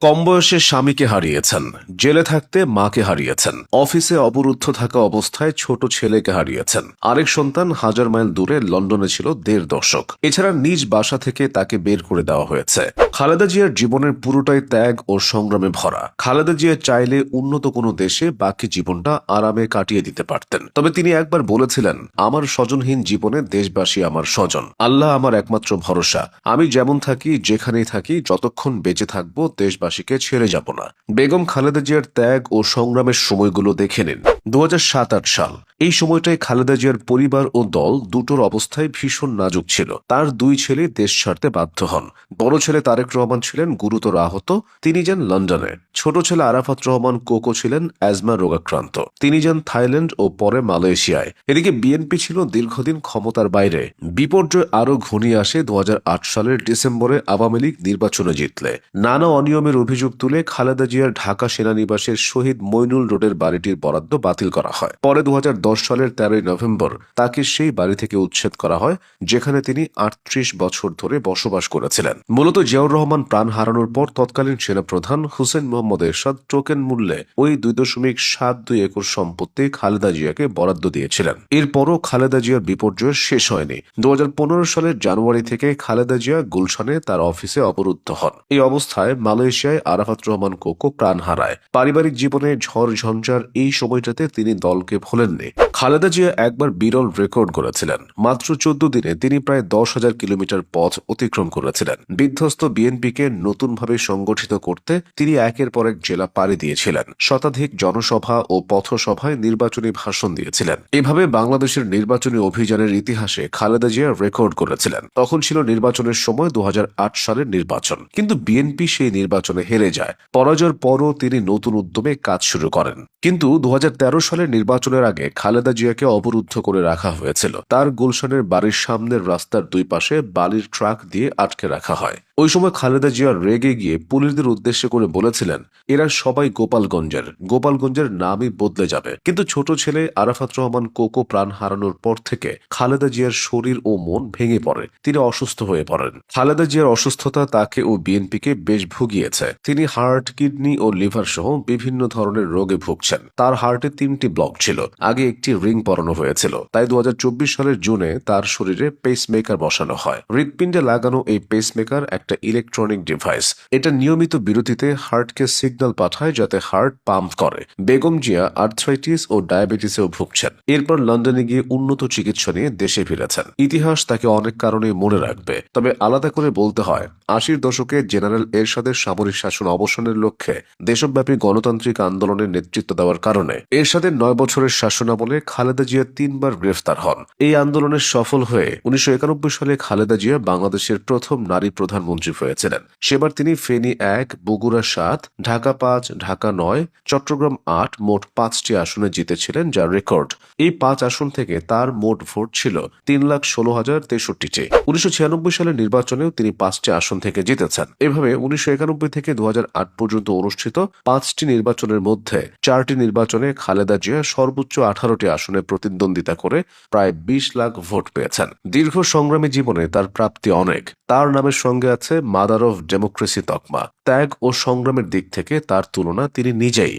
কম বয়সে স্বামীকে হারিয়েছেন, জেলে থাকতে মাকে হারিয়েছেন, অফিসে অবরুদ্ধ থাকা অবস্থায় ছোট ছেলেকে হারিয়েছেন, আরেক সন্তান হাজার মাইল দূরে লন্ডনে ছিল ১.৫ দশক। এছাড়া নিজ বাসা থেকে তাকে বের করে দেওয়া হয়েছে। খালেদা জিয়ার জীবনের পুরোটাই ত্যাগ ও সংগ্রামে ভরা। খালেদা জিয়া চাইলে উন্নত কোনো দেশে বাকি জীবনটা আরামে কাটিয়ে দিতে পারতেন, তবে তিনি একবার বলেছিলেন, আমার স্বজনহীন জীবনে দেশবাসী আমার স্বজন, আল্লাহ আমার একমাত্র ভরসা। আমি যেমন থাকি, যেখানেই থাকি, যতক্ষণ বেঁচে থাকবো দেশবাসীকে ছেড়ে যাব না। বেগম খালেদা জিয়ার ত্যাগ ও সংগ্রামের সময়গুলো দেখে নিন। ২০০৭-৮ সাল। এই সময়টায় খালেদা জিয়ার পরিবার ও দল দুটোর অবস্থায় ভীষণ নাজুক ছিল। তার ২ ছেলে দেশ ছাড়তে বাধ্য হন। বড় ছেলে তারেক রহমান ছিলেন গুরুতর আহত, তিনি যান লন্ডনে। ছোট ছেলে আরাফাত রহমান কোকো ছিলেন অ্যাজমা রোগাক্রান্ত, তিনি যান থাইল্যান্ড ও পরে মালয়েশিয়ায়। এদিকে বিএনপি ছিল দীর্ঘদিন ক্ষমতার বাইরে। বিপর্যয় আরও ঘনিয়ে আসে ২০০৮ সালের ডিসেম্বরে আওয়ামী লীগ নির্বাচনে জিতলে। নানা অনিয়মের অভিযোগ তুলে খালেদা জিয়ার ঢাকা সেনানিবাসের শহীদ মইনুল রোডের বাড়িটির বরাদ্দ বাতিল করা হয়। পরে ২০১০ সালের ১৩ই নভেম্বর তাকে সেই বাড়ি থেকে উচ্ছেদ করা হয়, যেখানে তিনি ৩৮ বছর ধরে বসবাস করেছিলেন। মূলত জিয়াউর রহমান প্রাণ হারানোর পর তৎকালীন সেনাপ্রধান হুসেইন মোহাম্মদ এরশাদ টোকেন মূল্যে ওই ২.৭২ একর সম্পত্তি খালেদা জিয়াকে বরাদ্দ দিয়েছিলেন। এরপরও খালেদা জিয়ার বিপর্যয় শেষ হয়নি। ২০১৫ সালের জানুয়ারি থেকে খালেদা জিয়া গুলশানে তার অফিসে অবরুদ্ধ হন। এই অবস্থায় মালয়েশিয়ায় আরাফাত রহমান কোকো প্রাণ হারায়। পারিবারিক জীবনে ঝড় ঝঞ্ঝার এই সময়টাতে তিনি দলকে ভোলেননি। খালেদা জিয়া একবার বিরল রেকর্ড করেছিলেন। মাত্র ১৪ দিনে তিনি প্রায় ১০,০০০ কিলোমিটার পথ অতিক্রম করেছিলেন। বিধ্বস্ত বিএনপিকে নতুনভাবে সংগঠিত করতে তিনি একের পর এক জেলা পাড়ি দিয়েছিলেন। শতাধিক জনসভা ও পথসভায় নির্বাচনী ভাষণ দিয়েছিলেন। এভাবে বাংলাদেশের নির্বাচনী অভিযানের ইতিহাসে খালেদা জিয়া রেকর্ড করেছিলেন। তখন ছিল নির্বাচনের সময় ২০০৮ সালের নির্বাচন, কিন্তু বিএনপি সেই নির্বাচনে হেরে যায়। পরাজয়ের পরও তিনি নতুন উদ্যমে কাজ শুরু করেন। কিন্তু ২০১৩ সালের নির্বাচনের আগে খালেদা জিয়াকে অবরুদ্ধ করে রাখা হয়েছিল। তার গুলশানের বাড়ির সামনের রাস্তার দুই পাশে বালির ট্রাক দিয়ে আটকে রাখা হয়। ওই সময় খালেদা জিয়া রেগে গিয়ে পুলিশদের উদ্দেশ্য করে বলেছিলেন, এরা সবাই গোপালগঞ্জের নামই বদলে যাবে। কিন্তু ছোট ছেলে আরাফাত রহমান কোকো প্রাণ হারানোর পর থেকে খালেদা জিয়ার শরীর ও মন ভেঙে পড়ে। তিনি অসুস্থ হয়ে পড়েন। খালেদা জিয়ার অসুস্থতা তাকে ও বিএনপিকে বেশ ভুগিয়েছে। তিনি হার্ট, কিডনি ও লিভার সহ বিভিন্ন ধরনের রোগে ভুগছেন। তার হার্টে ৩টি ব্লক ছিল। আগে একটি রিং পরানো হয়েছিল। তাই ২০২৪ সালের জুনে তার শরীরে পেসমেকার বসানো হয়। হৃৎপিণ্ডে লাগানো এই পেসমেকার একটা ইলেকট্রনিক ডিভাইস। এটা নিয়মিত বিরতিতে হার্টকে সিগন্যাল পাঠায় যাতে হার্ট পাম্প করে। বেগম জিয়া আর্থ্রাইটিস ও ডায়াবেটিসেও ভুগছেন। এরপর লন্ডনে গিয়ে উন্নত চিকিৎসা নিয়ে দেশে ফিরেছেন। ইতিহাস তাকে অনেক কারণে মনে রাখবে। তবে আলাদা করে বলতে হয়, ৮০-র দশকে জেনারেল এরশাদের সামরিক শাসন অবসানের লক্ষ্যে দেশব্যাপী গণতান্ত্রিক আন্দোলনের নেতৃত্ব দেওয়ার কারণে এরশাদের ৯ বছরের শাসনামলে খালেদা জিয়া ৩বার গ্রেফতার হন। এই আন্দোলনের সফল হয়ে ১৯৯১ সালে খালেদা জিয়া বাংলাদেশের প্রথম নারী প্রধানমন্ত্রী হয়েছিলেন। সেবার তিনি ফেনী ১, বগুড়া ৭, ঢাকা ৫, ঢাকা ৯, চট্টগ্রাম ৮ মোট ৫টি আসনে জিতেছিলেন, যা রেকর্ড। এই ৫ আসন থেকে তার মোট ভোট ছিল ৩,১৬,০৬৩টি। ১৯৯৬ সালের নির্বাচনেও তিনি ৫টি আসন থেকে জিতেছেন। এভাবে ১৯৯১ থেকে ২০০৮ পর্যন্ত অনুষ্ঠিত ৫টি নির্বাচনের মধ্যে ৪টি নির্বাচনে খালেদা জিয়া সর্বোচ্চ ১৮টি আসনে প্রতিদ্বন্দ্বিতা করে প্রায় ২০ লাখ ভোট পেয়েছেন। দীর্ঘ সংগ্রামী জীবনে তার প্রাপ্তি অনেক। তার নামের সঙ্গে আছে মাদার অফ ডেমোক্রেসি তকমা। ত্যাগ ও সংগ্রামের দিক থেকে তার তুলনা তিনি নিজেই।